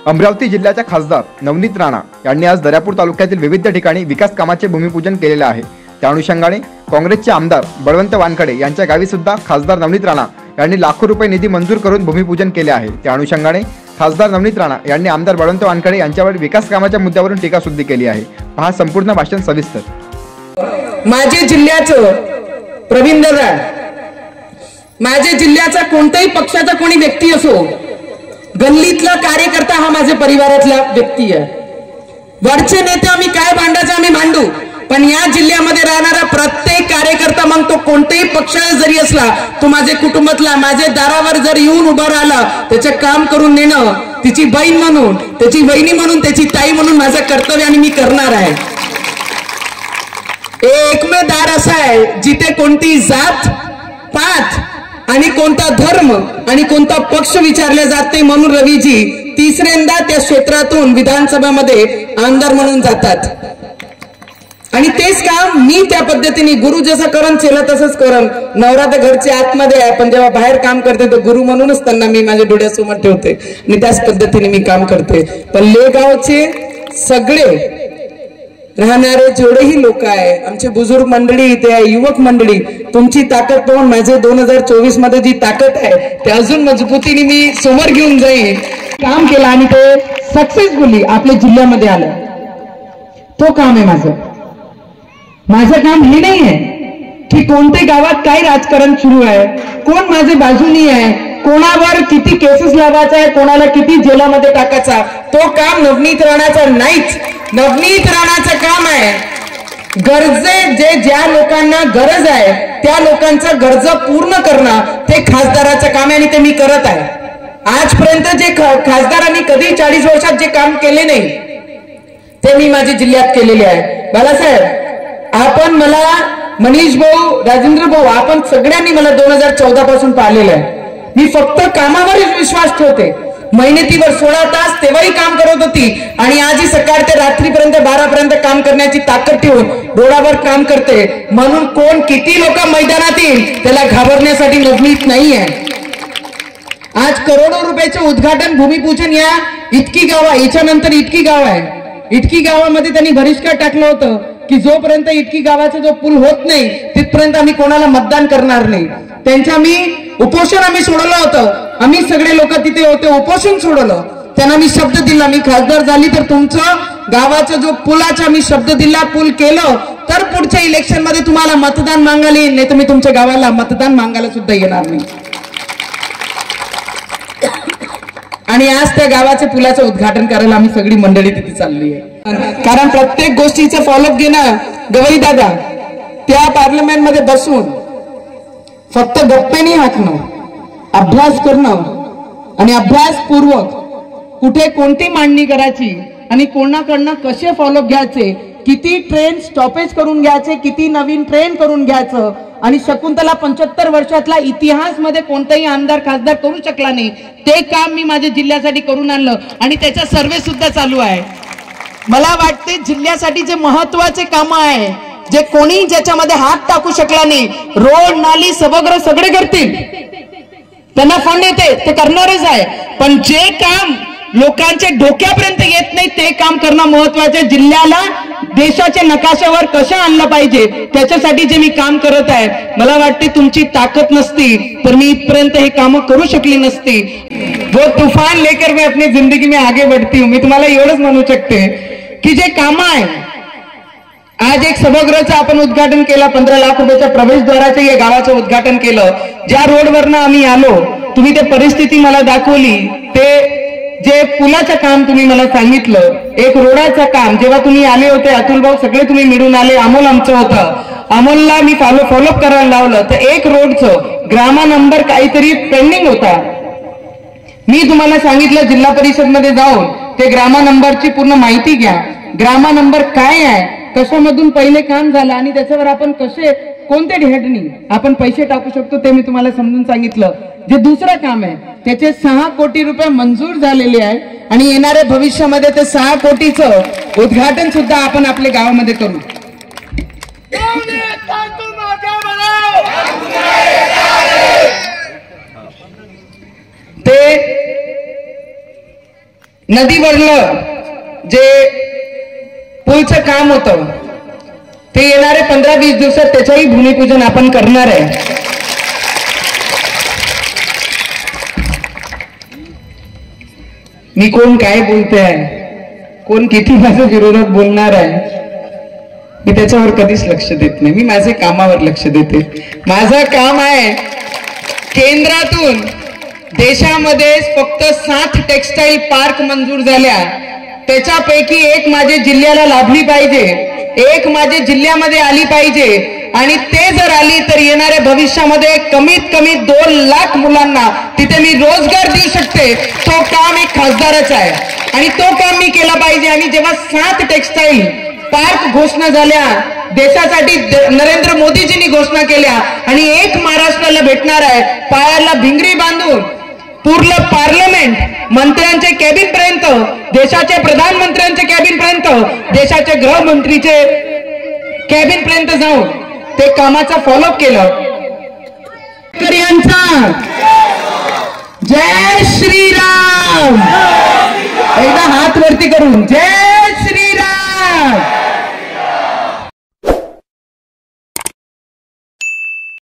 अमरावती जिल्ह्याच्या खासदार नवनीत राणा यांनी आज दर्यापूर तालुक्यातील विविध ठिकाणी विकास कामाचे भूमिपूजन केलेले आहे। त्या अनुषंगाने काँग्रेसचे आमदार बळवंत वानखडे यांच्या गावी सुद्धा खासदार नवनीत राणा यांनी लाखो रुपये निधी मंजूर करून भूमिपूजन केले आहे। त्या अनुषंगाने खासदार नवनीत राणा यांनी आमदार बळवंत वानखडे यांच्यावर विकास कामाच्या मुद्द्यावरून टीकासुद्धा केली आहे। पहा संपूर्ण भाषण सविस्तर। माझे जिल्ह्याचं प्रवीण दादा, माझे जिल्ह्याचा कोणत्याही पक्षाचा कोणी व्यक्ती असो, गल्लीतला कार्यकर्ता हा माझ्या परिवारातला व्यक्ती आहे। वरचे नेते आम्ही काय भांडायचं आम्ही भांडू, पण या जिल्ह्यामध्ये राहणारा प्रत्येक कार्यकर्ता, मग तो कोणत्याही पक्षाचा जरी असला, तो माझे कुटुंबातला, माझ्या दारावर जर येऊन उभा राहिला, त्याचे काम करून नेणं, तिची बहीण म्हणून, त्याची वहिनी म्हणून, त्याची ताई म्हणून माझं कर्तव्य आणि मी करणार आहे। एकमेव दार असा आहे जिथे कोणती जात पात आणि कोणता धर्म आणि कोणता पक्ष विचारले जाते, म्हणून रवीजी तिसऱ्यांदा त्या क्षेत्रातून विधानसभामध्ये आमदार म्हणून जातात। आणि तेच काम मी त्या पद्धतीने गुरु जसं करण केलं तसंच करण। नवरा तर घरच्या आतमध्ये आहे, पण जेव्हा बाहेर काम करते तर गुरु म्हणूनच त्यांना मी माझ्या डोळ्यासमोर ठेवते आणि त्याच पद्धतीने मी काम करते। पण लेगावचे सगळे राहणारे जेवढेही लोक आहे, आमचे बुजुर्ग मंडळी इथे आहे, युवक मंडळी, तुमची ताकद पाहून माझे 2024 मध्ये जी ताकद आहे ते अजून मजबूतीने मी समोर घेऊन जाईन। काम केलं आणि ते सक्सेसफुली आपल्या जिल्ह्यामध्ये आलं, तो काम आहे माझं। माझं काम हे नाही आहे की कोणत्या गावात काय राजकारण सुरू आहे, कोण माझे बाजूनी आहे, कोणावर किती केसेस लावायचा आहे, कोणाला किती जेलामध्ये टाकायचा, तो काम नवनीत राणाचा नाहीच। नवनीत राणाचं काम आहे जे ज्या लोकांना गरज आहे त्या लोकांचा गरजा पूर्ण करणं, ते खासदाराचं काम आहे आणि ते मी करत आहे। आजपर्यंत जे खासदारांनी कधी 40 वर्षात जे काम केले नाही ते मी माझ्या जिल्ह्यात केलेले आहे। बाळासाहेब, आपण मला, मनीष भाऊ, राजेंद्र भाऊ, आपण सगळ्यांनी मला 2014 पासून पाहिलेलं आहे। मी फक्त कामावरच विश्वास ठेवते, मेहनतीवर 16 तास तेव्हाही काम करत होती आणि आजही सकाळ ते रात्रीपर्यंत 12 पर्यंत काम करण्याची ताकद ठेवून डोळ्यावर काम करते। म्हणून कोण किती लोक मैदानात येईल त्याला घाबरण्यासाठी नवनीत नाही आहे। आज करोडो रुपयाचे उद्घाटन भूमिपूजन या इटकी गाव आहे, याच्यानंतर इटकी गाव आहे, इटकी गावामध्ये त्यांनी बहिष्कार टाकलं होतं की जोपर्यंत इटकी गावाचा जो पूल होत नाही तिथपर्यंत आम्ही कोणाला मतदान करणार नाही। त्यांच्या मी उपोषण आम्ही सोडवलं होतं, आम्ही सगळे लोक तिथे होते, उपोषण सोडवलं। त्यांना मी शब्द दिला, मी खासदार झाली तर तुमचं गावाचा जो पुलाचा मी शब्द दिला, पूल केलं तर पुढच्या इलेक्शन मध्ये तुम्हाला मतदान मागायला येईल, नाही तर मी तुमच्या गावाला मतदान मागायला सुद्धा येणार नाही। आणि आज त्या गावाच्या पुलाचं उद्घाटन करायला आम्ही सगळी मंडळी तिथे चालली आहे। कारण प्रत्येक गोष्टीचं फॉलोअप घेणं, गवई दादा त्या पार्लमेंट मध्ये बसून फक्त गप्पेनी हाकणं, अभ्यास करणं आणि अभ्यासपूर्वक कुठे कोणती मांडणी करायची आणि कोणाकडनं कसे फॉलोअप घ्यायचे, किती ट्रेन स्टॉपेज करून घ्यायचे, किती नवीन ट्रेन करून घ्यायचं, आणि शकुंतला 75 वर्षातला इतिहास मध्ये कोणताही आमदार खासदार करू शकला नाही, ते काम मी माझ्या जिल्ह्यासाठी करून आणलं आणि त्याचा सर्वे सुद्धा चालू आहे। मला वाटते जिल्ह्यासाठी जे महत्वाचे काम आहे, जे कोणी ज्याच्यामध्ये हात टाकू शकला नाही, रोड नाली सभागृह सगळे करतील, त्यांना फंड येते ते करणारच आहे, पण जे काम लोकांच्या डोक्यापर्यंत येत नाही ते काम करणं महत्वाचं। जिल्ह्याला देशाच्या नकाशावर कसं आणलं पाहिजे त्याच्यासाठी जे मी काम करत आहे, मला वाटते तुमची ताकद नसती तर मी इथपर्यंत हे काम करू शकली नसती। वो तूफान लेकर मैं अपनी जिंदगी में आगे बढ़ती हूँ। मी तुम्हाला एवढंच म्हणू शकते की जे काम आहे, आज एक सभागृहाचं आपण उद्घाटन केलं, 15 लाख रुपयाच्या प्रवेशद्वाराचं या गावाचं उद्घाटन केलं। ज्या रोडवरनं आम्ही आलो, तुम्ही ते परिस्थिती मला दाखवली, ते जे पुलाचं काम तुम्ही मला सांगितलं, एक रोडाचं काम जेव्हा तुम्ही आले होते, अतुल भाऊ सगळे तुम्ही मिळून आले, अमोल आमचं होतं, अमोलला मी फॉलोअप करायला लावलं, तर एक रोडचं ग्रामा नंबर काहीतरी पेंडिंग होता। मी तुम्हाला सांगितलं जिल्हा परिषद मध्ये जाऊन ते ग्रामा नंबरची पूर्ण माहिती घ्या, ग्रामा नंबर काय आहे, कशामधून पहिले काम झालं आणि त्याच्यावर आपण कसे कोणत्या हेडनी आपण पैसे टाकू शकतो ते मी तुम्हाला समजून सांगितलं। जे दुसरं काम आहे त्याचे 6 कोटी रुपये मंजूर झालेले आहे आणि येणाऱ्या भविष्यामध्ये ते 6 कोटीचं उद्घाटन सुद्धा आपण आपल्या गावामध्ये करू। ते नदीवरलं जे पूलचं काम होतं ते येणारे 15-20 दिवसात त्याचंही भूमिपूजन आपण करणार आहे. मी कोण काय बोलते आहे, कोण किती माझ्या विरोधात बोलणार आहे, मी त्याच्यावर कधीच लक्ष देत नाही. मी माझे कामावर लक्ष देते. माझं काम आहे केंद्रातून देशामध्ये फक्त 7 टेक्सटाईल पार्क मंजूर झाल्या, त्याच्यापैकी एक माझ्या जिल्ह्याला लाभली पाहिजे, एक माझ्या जिल्ह्यामध्ये आली पाहिजे. आणि ते जर आली तर येणाऱ्या भविष्यामध्ये कमीत कमी 2 लाख मुलांना तिथे मी रोजगार देऊ शकते. तो काम एक खासदाराचा आहे आणि तो काम मी केला पाहिजे. आणि जेव्हा 7 टेक्सटाईल पार्क घोषणा झाल्या देशासाठी, नरेंद्र मोदीजींनी घोषणा केल्या आणि एक महाराष्ट्राला भेटणार आहे, पायाला भिंगरी बांधून पूर्ण पार्लमेंट मंत्र्यांचे कॅबिन पर्यंत, देशाच्या प्रधानमंत्र्यांचे कॅबिन पर्यंत, देशाच्या गृहमंत्रीचे कॅबिन पर्यंत जाऊन ते कामाचा फॉलोअप केलं. जय श्रीराम. एकदा हात वरती करून जय